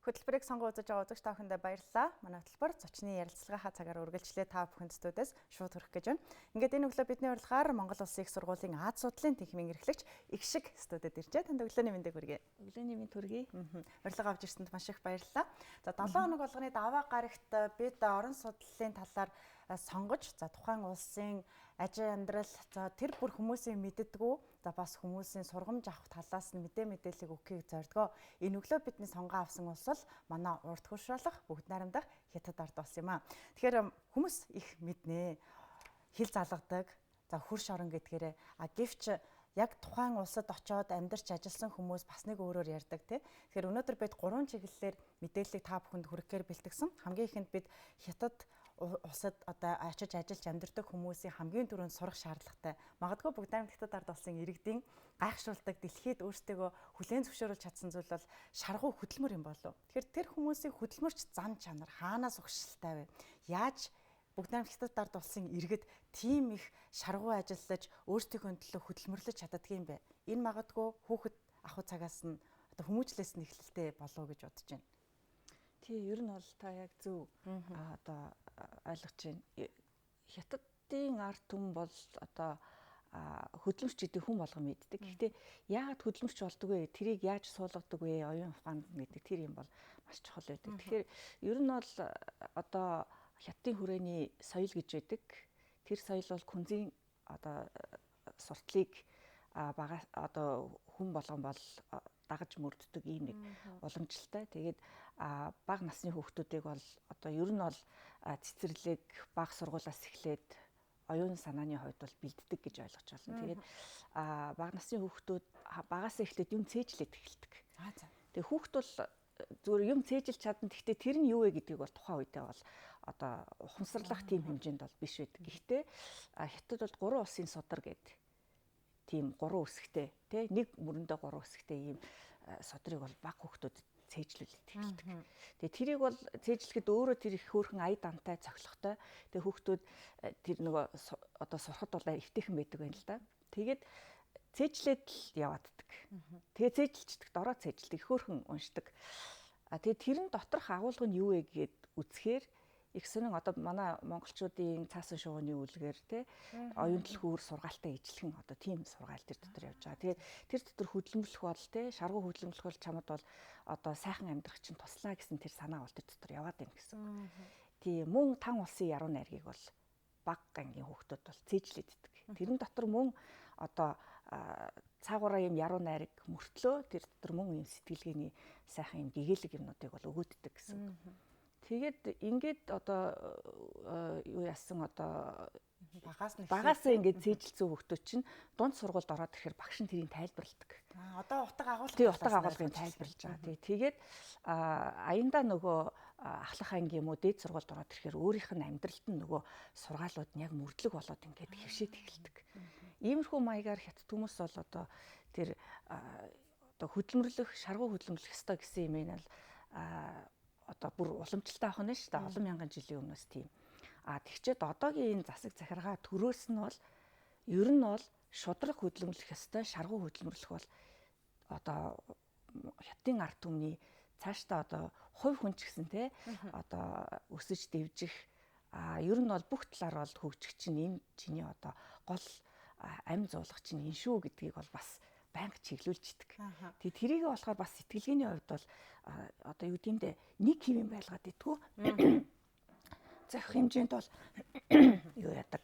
Хөтөлбөрийг сонгон үзэж байгаа үзэгч та бүхэндээ баярлалаа. Манай хөтөлбөр зочны ярилцлагынхаа цагаар үргэлжлээ та бүхэн студиэс шууд хүрэх гэж байна. Ингээд энэ өглөө бидний урилгаар Монгол Улсын их сургуулийн Аз судлалын тэнхимийн эрхлэгч их шиг студид иржээ. Танд өглөөний мэндийг хүргэе. Өглөөний мэнд хүргэе. Урилга авч ирсэнд маш их баярлалаа. За 7 хоног болгоны даваа гарагт бид орон судлалын талаар сонгож тухайн улсын ажил амьдрал тэр бүр хүмүүсийн мэддэггүй бас хүмүүсийн сургамж авах талаас нь мэдээллийг өгөхийг зордгоо. Энэ өглөө бидний сонгоо авсан улс бол манай урд хуршруулах бүгд найрамдах Хятад ард улс юм аа. Тэгэхээр хүмүүс их мэднэ. Хил залгадаг. Хөрш орон гэдгээрээ гэвч яг тухайн улсад очиод амьдарч ажилласан хүмүүс бас нэг өөрөөр ярьдаг тий. Тэгэхээр өнөөдөр бид 3 чиглэлээр мэдээллийг та бүхэнд хүргэхээр бэлтгэсэн. Хамгийн ихэнд бид Хятад улсад очиж ажиллаж амьдардаг хүмүүсийн хамгийн түрүүнд сурах шаардлагатай. Магадгүй бүгд найрамд Хятад ард улсын иргэдийн гайхшруулдаг дэлхийд өөрсдөө хүлээн зөвшөөрүүлж чадсан зүйл бол шаргуу хөдөлмөр юм болов. Тэгэхээр тэр хүмүүсийн хөдөлмөрч зан чанар хаанаас угшилтай вэ? Яаж бүгд найрамд Хятад ард улсын иргэд тийм их шаргуу ажиллаж өөрсдийнхөө төлөө хөдөлмөрлөж чаддгийм бэ? Энэ магадгүй хүүхэд ахуй цагаас нь хүмүүжлээс нь эхлэлтэй болов гэж бодож байна. Тий, ер нь бол та яг зөв ойлгож байна. Хятадын ард түмэн бол хөдөлмөрч гэдэг хүн болгон мэддэг. Гэхдээ яагаад хөдөлмөрч болдог вэ? Тэрийг яаж суулгадаг вэ? Оюун ухаанд гэдэг тэр юм бол маш чухал байдаг. Тэгэхээр ер нь бол Хятадын хүрээний соёл гэж байдаг. Тэр соёл бол күнзийн суртлыг хүн болгон бол дагаж мөрддөг ийм нэг уламжлалтай. Тэгээд бага насны хүүхдүүдийг бол ер нь бол цэцэрлэг бага сургуулиас эхлээд оюун санааны хувьд бол бэлддэг гэж ойлгож байна. Тэгээд бага насны хүүхдүүд багаас эхлээд юм цээжлээд эхэлдэг. Тэгээд хүүхд бол зүгээр юм цээжилж чадна. Гэхдээ тэр нь юу вэ гэдгийг бол тухайн үедээ бол ухамсарлах тийм хэмжээнд бол биш байдаг. Гэхдээ Хятад бол 3 улсын судар гэдэг тийм 3 үсгтэй тий нэг мөрөндөө 3 үсгтэй ийм содрыг бол бага хүүхдүүд цээжлүүлээд эхэлдэг. Тэгээ тэрийг бол цээжлэхэд өөрөө тэр их хөөрхөн ая дантай цоглохтой. Тэгээ хүүхдүүд тэр нөгөө сурахад бол эвтэйхэн байдаг байна л да. Тэгээд цээжлээд л явааддаг. Тэгээ цээжилчдэг, дороо цээжилдэг, их хөөрхөн уншдаг. Тэгээ тэрэн доторх агуулга нь юу вэ гэгээд үзэхээр их сонин манай монголчуудын цаасан шууганы үлгээр те оюун дэлхүүр сургаалтай ижилхэн тийм сургаал тэр дотор явж байгаа. Тэгээд тэр дотор хөдөлмөрлөх бол те шаргуу хөдөлмөрлөх бол чамд бол сайхан амьдрах чинь туслаа гэсэн тэр санаа бол тэр дотор яваад байна гэсэн. Тийм мөн тан улсын яруу найргийг бол бага ангийн хүүхдүүд бол цээжлээддэг. Тэрэн дотор мөн цаагаараа юм яруу найраг мөртлөө тэр дотор мөн юм сэтгэлгээний сайхан юм гэгээлэг юмнуудыг бол өгөөддөг гэсэн. Тэгээд ингээд юу яасан багаас ингээд цээжилсэн хүүхдүүд чинь дунд сургуульд ороод ирэхээр багш нь тэрийг тайлбарладаг. Утга агуулга. Тий, утга агуулгыг тайлбарлаж байгаа. Тэгээд аяндаа нөгөө ахлах анги юм уу дээд сургуульд ороод ирэхээр өөрийнх нь амьдралд нь нөгөө сургаалууд нь яг мөрдлөг болоод ингээд хэвшээд эхэлдэг. Иймэрхүү маягаар Хятад хүмүүс бол тэр хөдөлмөрлөх, шаргуу хөдөлмөрлөх ёстой гэсэн юм энэ бол бүр уламжлалтай авах нь шүү дээ. Олон мянган жилийн өмнөөс тийм. Тэгчээд одоогийн энэ засаг захиргаа төрөөс нь бол ер нь бол шудраг хөдөлмөрлөх ёстой, шаргуу хөдөлмөрлөх бол Хятадын ард түмний цаашдаа хувь хүн ч гэсэн те өсөж дэвжих ер нь бол бүх талаар бол хөгжих чинь энэ чиний гол амь зуулах чинь энэ шүү гэдгийг бол бас банк чиглүүлж идэг. Тэгээ тэрийг болохоор бас сэтгэлгээний хувьд бол юу гэмдэ нэг хэвэн байлгаад идэггүй. Захих хэмжээнд бол юу яадаг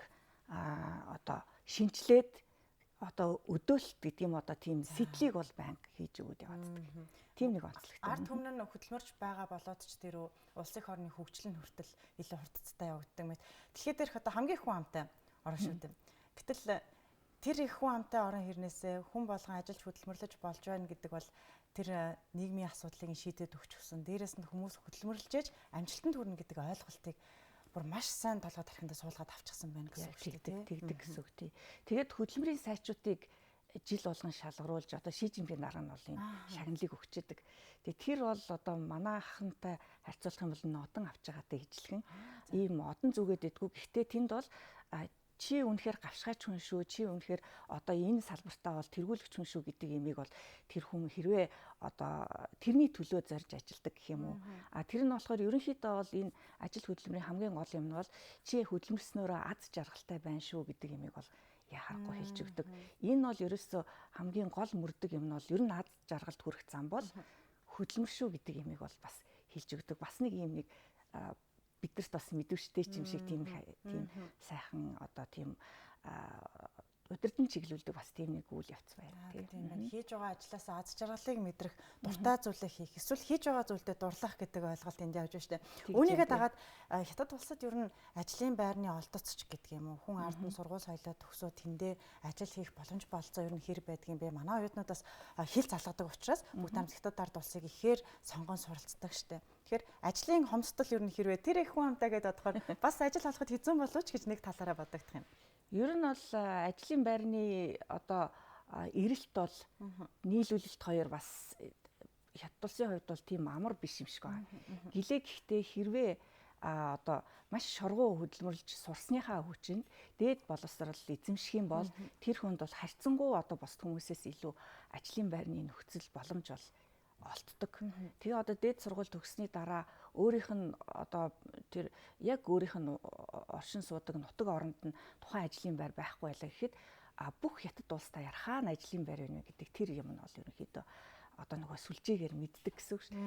шинчлээд өдөөлт гэдэг юм тийм сэтлийг бол банк хийж өгöd явааддаг. Тийм нэг онцлогтой. Ард түмэн нь хөдөлмөрч байгаа болоод ч тэр улс их орны хөгжлийн хүртэл илүү хурдцтай явагддаг мэт. Дэлхийд дээрх хамгийн их хүн амтай орн шүү дээ. Гэтэл тэр их хүн амтай орон хэрнээсээ хүн болгон ажиллаж хөдөлмөрлөж болж байна гэдэг бол тэр нийгмийн асуудлыг шийдээд өгч гсэн. Дээрээс нь хүмүүс хөдөлмөрлөж амжилтанд хүрнэ гэдэг ойлголтыг бүр маш сайн толгой тархиндаа суулгаад авчихсан байна гэсэн үг шүү дээ. Тэгдэг гэсэн үг тий. Тэгээд хөдөлмөрийн сайжруудыг жил болгон шалгаруулж Ши Жинпин дараа нь бол энэ шагналыг өгчээдэг. Тэгээ тэр бол манай ахантай харьцуулах юм бол нодон авч байгаатай ижилхэн ийм одон зүгээд идэггүй. Гэхдээ тэнд бол чи үнэхээр гавшгаач хүн шүү, чи үнэхээр одоо энэ салбартаа бол тэргүүлэгч хүн шүү гэдэг имийг бол тэр хүн хэрвээ одоо тэрний төлөө зорж ажилдаг гэх юм уу. А тэр нь болохоор ерөнхийдөө бол энэ ажил хөдөлмөрийн хамгийн гол юм нь бол чи хөдөлмөрснөөрөө аз жаргалтай байна шүү гэдэг имийг бол яхахгүй хэлж өгдөг. Энэ бол ерөөсөө хамгийн гол мөрдөг юм нь бол ер нь аз жаргалд хүрэх зам бол хөдөлмөр шүү гэдэг имийг бол бас хэлж өгдөг. Бас нэг юм нэг бидэрт бас мэдвэштэй юм шиг тийм сайхан одоо тийм удирдан чиглүүлдэг бас тийм нэг үйл явц байна. Тийм байна. Хийж байгаа ажлаасаа аз жаргалыг мэдрэх, дуртай зүйлээ хийх, эсвэл хийж байгаа зүйлдээ дурлах гэдэг ойлголт энд явж байна шүү дээ. Үүнийгээ дагаад хятад улсад ер нь ажлын байрны олдоцч гэдэг юм уу? Хүн ард нь сургууль соёлоо төгсөөд тэндээ ажил хийх боломж болцоо ер нь хэр байдаг юм бэ? Манай оюутнуудаас хэл залгадаг учраас бүгд хамт хятад ард улсыг ихээр сонгон суралцдаг шүү дээ. Тэгэхээр ажлын хомсдол ер нь хэрвээ тэр их хүн амтаа гэдээ бодохоор бас ажил олоход хэцүү болооч гэж нэг талаараа бодогдох юм. Ер нь бол ажлын байрны одоо эрэлт бол нийлүүлэлт хоёр бас хятад улсын хувьд бол тийм амар биш юм шиг байна. Гэлээ гэхдээ хэрвээ одоо маш шоргуу хөдөлмөрлж сурсныхаа хүчинд дээд боловсрал эзэмших юм бол тэр хүнд бол харьцангуй одоо бос хүмүүсээс илүү ажлын байрны нөхцөл боломж бол олддог. Тэгээ одоо дээд сургууль төгссөний дараа өөрийнх нь одоо тэр яг өөрийнх нь оршин суудаг нутаг оронд нь тухайн ажлын байр байхгүй байлаа гэхэд бүх хятад улстай хаана ажлын байр вэ гэдэг тэр юм нь бол ерөнхийдөө одоо нөгөө сүлжээгээр мэддэг гэсэн үг шүү.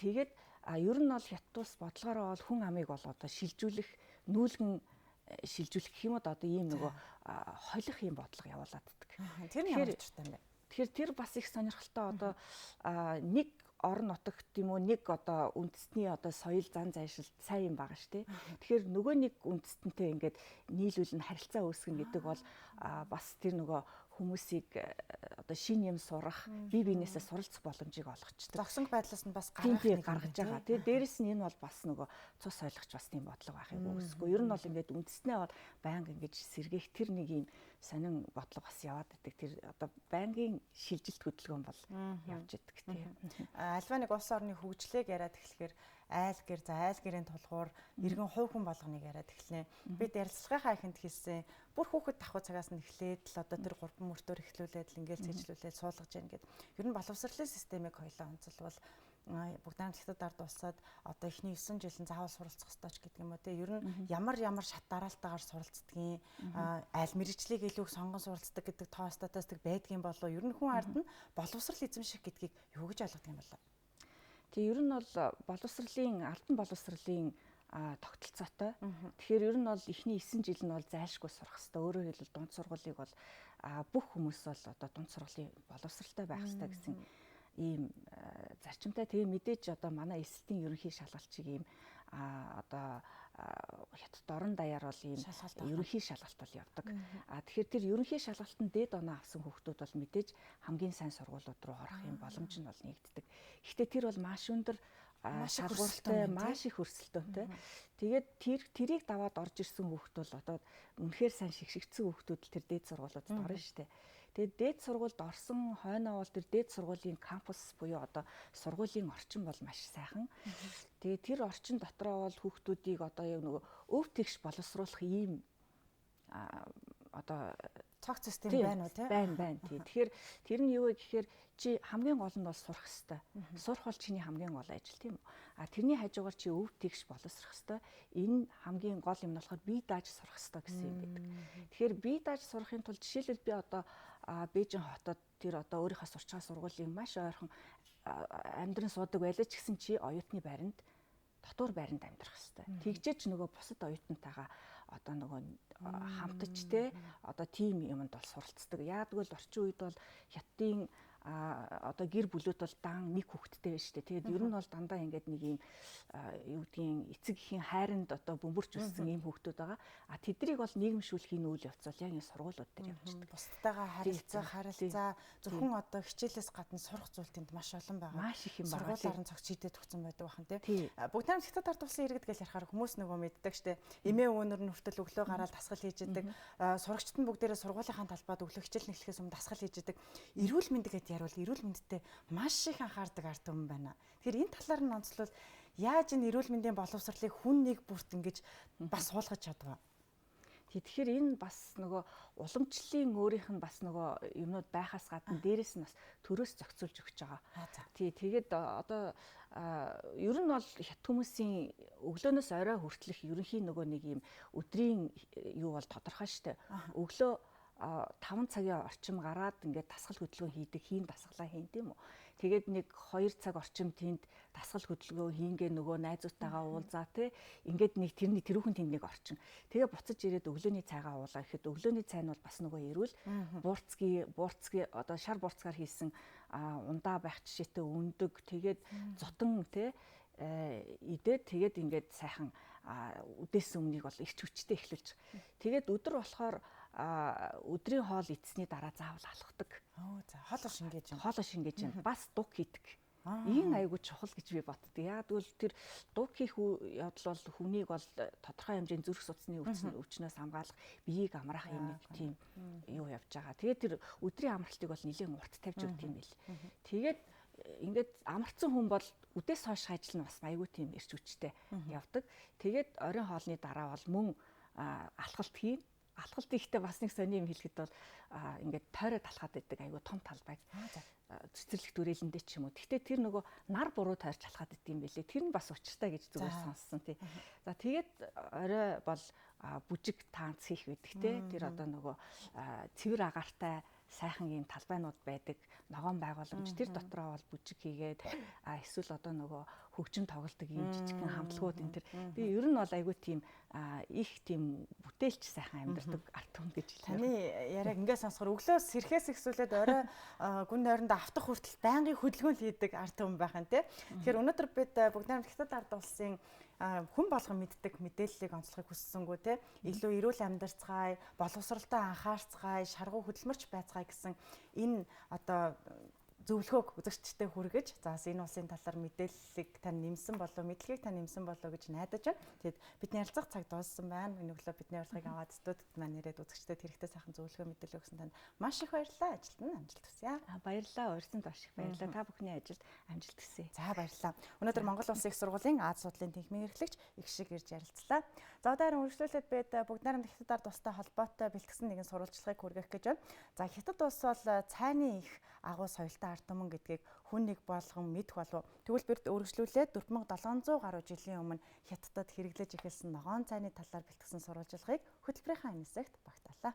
Тэгээд ер нь бол хятад улс бодлогоороо бол хүн амыг бол одоо шилжүүлэх, нүүлгэн шилжүүлэх гэх юм уу одоо ийм нөгөө холих юм бодлого явуулааддаг. Тэр нь ямар учиртай юм бэ? Тэгэхээр тэр бас их сонирхолтой одоо нэг орон нутагт юм уу нэг одоо үндэстний одоо соёл зан зайшил сайн юм байгаа шүү дээ. Тэгэхээр нөгөө нэг үндэстэнтэй ингээд нийлүүлэн харилцаа үүсгэн гэдэг бол бас тэр нөгөө хүмүүсийг одоо шин юм сурах, бие биенээсээ суралцах боломжийг олгочтой. Зогсонг байдлаас нь бас гаргаж байгаа. Тэгээ дээрэс нь энэ бол бас нөгөө цус ойлгоч бас тийм бодлого байхыг үүсэхгүй. Ер нь бол ингээд үндэснээ бол байнга ингэж сэргээх тэр нэг юм сонин бодлого бас яваад байдаг. Тэр одоо байнгын шилжилт хөдөлгөөн бол явж идэг тийм. Альва нэг улс орны хөгжлийг яриад эхлэхээр айл гэрийн тулгуур иргэн хувь хүн болгоныг яриад эхлэнэ. Бид ярилцлагынхаа ихэнд хэлсэн бүр хүүхэд давхуу цагаас нь эхлээд л одоо тэр 3 мөртөөр эхлүүлээд л ингээл цэжлүүлээд суулгаж яана гэд. Ер нь боловсролын системийг хоёлаа онцлбол бүгд хятад ард улсад одоо эхний 9 жил нь заавал суралцах ёстой ч гэдэг юм уу те. Ер нь ямар шат дараалтаагаар суралцдгийг аль мэрэгчлийг илүү сонгон суралцдаг гэдэг тоо статистик байдгийн болов ер нь хүн ард нь боловсрал эзэмших гэдгийг юу гэж ойлгодог юм болов? Тэгээ ер нь бол албан боловсролын тогтолцоотой. Тэгэхээр ер нь бол эхний 9 жил нь бол зайлшгүй сурах хэрэгтэй. Өөрөөр хэлбэл дунд сургуулийг бол бүх хүмүүс бол одоо дунд сургуулийн боловсралтай байх хэрэгтэй гэсэн ийм зарчимтай. Тэгээ мэдээж одоо манай эсэлтийн ерөнхий шалгалтчиг ийм одоо хятад орон даяар бол ийм ерөнхий шалгалт бол явдаг. Тэгэхээр тэр ерөнхий шалгалтанд дээд оноо авсан хүүхдүүд бол мэдээж хамгийн сайн сургуулиуд руу орох юм боломж нь бол нэгддэг. Гэхдээ тэр бол маш өндөр шалгууртай, маш их өрсөлдөөнтэй. Тэгээд тэрийг даваад орж ирсэн хүүхд бол одоо үнэхээр сайн шигшигдсэн хүүхдүүд л тэр дээд сургуулиудад орно шүү дээ. Тэгээд дээд сургуульд орсон хойноо бол тэр дээд сургуулийн кампус буюу одоо сургуулийн орчин бол маш сайхан. Тэгээд тэр орчин дотроо бол хүүхдүүдийг одоо яг нөгөө өв тэгш боловсруулах ийм одоо цогц систем байна уу тий? Байна тий. Тэгэхээр тэр нь юу вэ гэхээр чи хамгийн гол нь бол сурах хэрэгтэй. Сурах бол чиний хамгийн гол ажил тийм үү? Тэрний хажуугаар чи өв тэгш боловсрох хэрэгтэй. Энэ хамгийн гол юм нь болохоор бие дааж сурах хэрэгтэй гэсэн юм байдаг. Тэгэхээр бие дааж сурахын тулд жишээлбэл би одоо Бээжин хотод тэр одоо өөрийнхөө сурч байгаа сургуулийн маш ойрхон амьдран суудаг байлаа ч гэсэн чи оюутны байранд дотор байранд амьдрах хэрэгтэй. Тэгжээч нөгөө бусад оюутнтайгаа одоо нөгөө хамтаж те одоо тим юмд бол суралцдаг. Яагтвэл орчин үед бол хятадын одоо гэр бүлүүд бол дан нэг хүүхэдтэй байж штэ. Тэгээд ер нь бол дандаа ингээд нэг юм юу гэдгийг эцэг эхийн хайранд одоо бөмбөрч өссөн ийм хүүхдүүд байгаа. Тэднийг бол нийгэмшүүлэхийн үйл явц бол яг энэ сургуулиуд дээр явчихдаг. Бусдтайгаа харилцаа зөвхөн одоо хичээлээс гадна сурах зүйл тэнд маш олон байгаа. Маш их юм байгаа. Сургуулиар нь цогц шийдээд өгсөн байдаг бахан тий. Бүгд найрамд хятад ард улсын иргэд гэж ярихаар хүмүүс нөгөө мэддэг штэ. Эмээ өвөнөр нь хүртэл өглөө гараад дасгал хийж идэг. Сурагчид нь бүгдээрээ сургуулийнхаа талбайд өглөө хичээл нэхлэхээс өмнө дасгал хийж идэг. Эрүүл мэндийг яривал эрүүл мэндэд маш их анхаардаг ард түмэн байна. Тэгэхээр энэ талаар нь онцлол яаж энэ эрүүл мэндийн боловсролыг хүн нэг бүрт ингэж бас суулгаж чадваа. Тэгэхээр энэ бас нөгөө уламжлалын өөрийнх нь бас нөгөө юмнууд байхаас гадна дээрэс нь бас төрөөс зохицуулж өгч байгаа. Тэгээд одоо ер нь бол хят хүмүүсийн өглөөнөөс орой хүртэлх ерөнхий нөгөө нэг юм өдрийн юу бол тодорхой штэ. Өглөө 5 цагийн орчим гараад ингээд дасгал хөдөлгөөн хийдэг, хийн дасгалаа хийн тийм үү. Тэгээд нэг 2 цаг орчим тэнд дасгал хөдөлгөөн хийнгээ нөгөө найзуудтайгаа уулзаа тий. Ингээд нэг тэрүүхэн тэнд нэг орчин. Тэгээ буцаж ирээд өглөөний цайгаа уулаа гэхэд өглөөний цай нь бол бас нөгөө эрүүл буурцгийн одоо шар буурцгаар хийсэн ундаа байх жишээтэй өндөг тэгээд зутан тий идээд тэгээд ингээд сайхан үдээс өмнөийг бол ирч хүчтэй эхлүүлж. Тэгээд өдөр болохоор өдрийн хоол идсний дараа заавал алхдаг. За хоолоо шингээж юм. Хоолоо шингээж юм. Бас дуг хийдэг. Энэ айгүй чухал гэж би боддог. Яг тэгвэл тэр дуг хийх явдал бол хүнийг бол тодорхой хэмжээний зүрх судасны өвчнөөс хамгаалах, биеийг амраах юм тийм юу явж байгаа. Тэгээд тэр өдрийн амралтыг бол нэлээд урт тавьж өгд юм байл. Тэгээд ингээд амарцсан хүн бол үдээс хойш ажил нь бас айгүй тийм эрч хүчтэй явдаг. Тэгээд оройн хоолны дараа бол мөн алхалт хийн. Алхалт ихтэй бас нэг сони юм хэлэхэд бол ингээд тойроод алхаад байдаг айгүй том талбайг цэцэрлэг дүрэлэндээ ч юм уу. Гэхдээ тэр нөгөө нар буруу тойрч алхаад идэв юм бэлээ. Тэр нь бас учиртай гэж зүгээр сонссон тий. За тэгээд орой бол бүжиг таанц хийх байдаг тий. Тэр одоо нөгөө цэвэр агаартай сайхан юм талбайнууд байдаг, ногоон байгууламж тэр дотроо бол бүжиг хийгээд эсвэл одоо нөгөө хөгжим тоглолтог юм жижигхэн хамтлагууд энэ тэр би ер нь бол айгүй тийм их тийм бүтээлч сайхан амьдардаг арт түмэн гэж хэлээ. Таны яриаг ингээд сонсохоор өглөөс сэрхээс ихсүүлээд орой гүн нойронд автах хүртэл байнгын хөдөлгөөн хийдэг арт түмэн байх нь тий. Тэгэхээр өнөөдөр бид бүгд найрамд Хятад ард улсын хүн болгон мэддэг мэдээллийг онцлохыг хүссэнгүү те илүү эрүүл амьдарцгаая, боловсролтой анхаарцгаая, шаргуу хөдөлмөрч байцгаая гэсэн энэ одоо зөвлөгөөг үзэгчтэй хүргэж за энэ улсын талаар мэдээллийг тань нэмсэн болов мэдлэгийг тань нэмсэн болов гэж найдаж байна. Тэгэд бидний ярилцах цаг дууссан байна. Энэ өглөө бидний урилгыг аваад студид маань ирээд үзэгчтэд хэрэгтэй сайхан зөвлөгөө мэдээлэл өгсөн танд маш их баярлалаа. Ажилд нь амжилт хүсье. Баярлалаа. Урьсан тоош их баярлалаа. Та бүхний ажилд амжилт хүсье. За баярлалаа. Өнөөдөр Монгол Улсын их сургуулийн Аз судлалын тэнхимийн эрхлэгч их шиг ирж ярилцлаа. За одоо харин үргэлжлүүлээд бид бүгд найрамд Хятад ард улстай холбоотой бэлтгэсэн нэгэн сурвалжлагыг хүргэх гэж байна. За Хятад улс бол цайны их агуу соёлтой ард түмэн гэдгийг хүн нэг болгон мэдэх болов. Тэгвэл бид үргэлжлүүлээд 4700 гаруй жилийн өмнө Хятадд хэрэглэж эхэлсэн ногоон цайны талаар бэлтгэсэн сурвалжлагыг хөтөлбөрийнхаа энэ хэсэгт багтаалаа.